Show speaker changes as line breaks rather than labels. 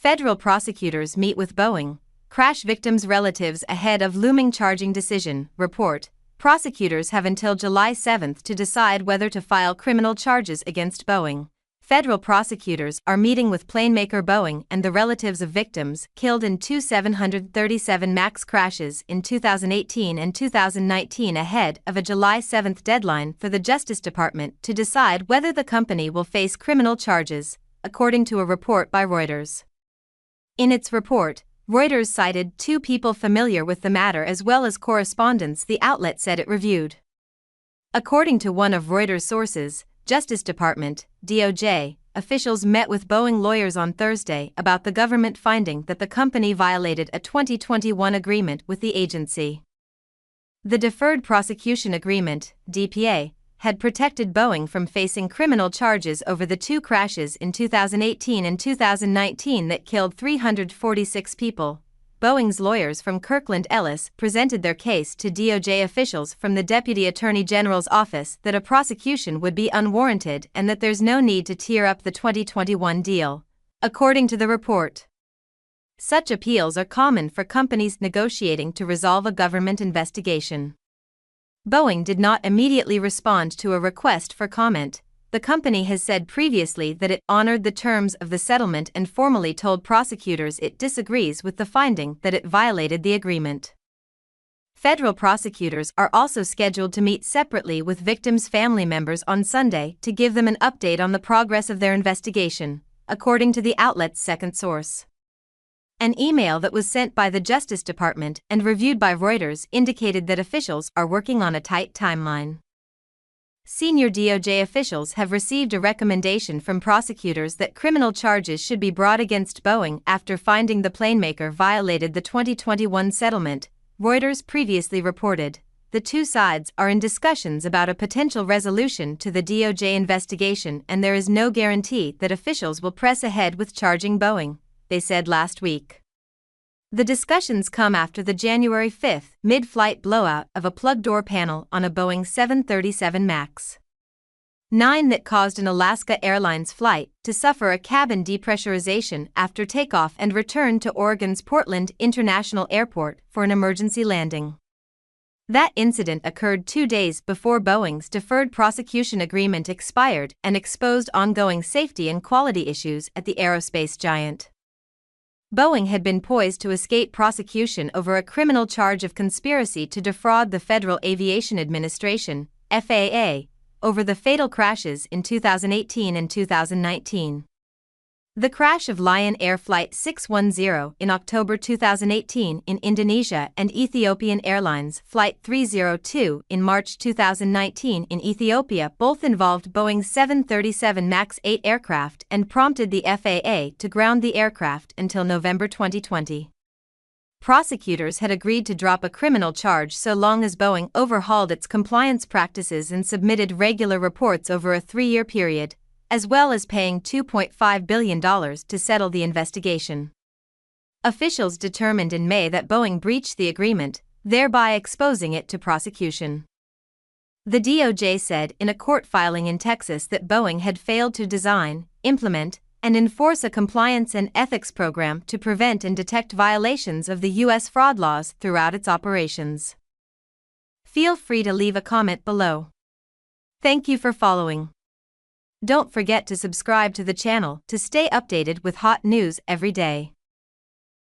Federal prosecutors meet with Boeing crash victims' relatives ahead of looming charging decision. Report: prosecutors have until July 7 to decide whether to file criminal charges against Boeing. Federal prosecutors are meeting with planemaker Boeing and the relatives of victims killed in two 737 MAX crashes in 2018 and 2019 ahead of a July 7 deadline for the Justice Department to decide whether the company will face criminal charges, according to a report by Reuters. In its report, Reuters cited two people familiar with the matter as well as correspondence the outlet said it reviewed. According to one of Reuters' sources, Justice Department, DOJ, officials met with Boeing lawyers on Thursday about the government finding that the company violated a 2021 agreement with the agency. The Deferred Prosecution Agreement, DPA, had protected Boeing from facing criminal charges over the two crashes in 2018 and 2019 that killed 346 people. Boeing's lawyers from Kirkland Ellis presented their case to DOJ officials from the Deputy Attorney General's office that a prosecution would be unwarranted and that there's no need to tear up the 2021 deal, according to the report. Such appeals are common for companies negotiating to resolve a government investigation. Boeing did not immediately respond to a request for comment. The company has said previously that it honored the terms of the settlement and formally told prosecutors it disagrees with the finding that it violated the agreement. Federal prosecutors are also scheduled to meet separately with victims' family members on Sunday to give them an update on the progress of their investigation, according to the outlet's second source. An email that was sent by the Justice Department and reviewed by Reuters indicated that officials are working on a tight timeline. Senior DOJ officials have received a recommendation from prosecutors that criminal charges should be brought against Boeing after finding the planemaker violated the 2021 settlement, Reuters previously reported. The two sides are in discussions about a potential resolution to the DOJ investigation, and there is no guarantee that officials will press ahead with charging Boeing, they said last week. The discussions come after the January 5 mid-flight blowout of a plug door panel on a Boeing 737 MAX 9 that caused an Alaska Airlines flight to suffer a cabin depressurization after takeoff and return to Oregon's Portland International Airport for an emergency landing. That incident occurred 2 days before Boeing's deferred prosecution agreement expired and exposed ongoing safety and quality issues at the aerospace giant. Boeing had been poised to escape prosecution over a criminal charge of conspiracy to defraud the Federal Aviation Administration, FAA, over the fatal crashes in 2018 and 2019. The crash of Lion Air Flight 610 in October 2018 in Indonesia and Ethiopian Airlines Flight 302 in March 2019 in Ethiopia both involved Boeing's 737 MAX 8 aircraft and prompted the FAA to ground the aircraft until November 2020. Prosecutors had agreed to drop a criminal charge so long as Boeing overhauled its compliance practices and submitted regular reports over a 3-year period, as well as paying $2.5 billion to settle the investigation. Officials determined in May that Boeing breached the agreement, thereby exposing it to prosecution. The DOJ said in a court filing in Texas that Boeing had failed to design, implement, and enforce a compliance and ethics program to prevent and detect violations of the U.S. fraud laws throughout its operations. Feel free to leave a comment below. Thank you for following. Don't forget to subscribe to the channel to stay updated with hot news every day.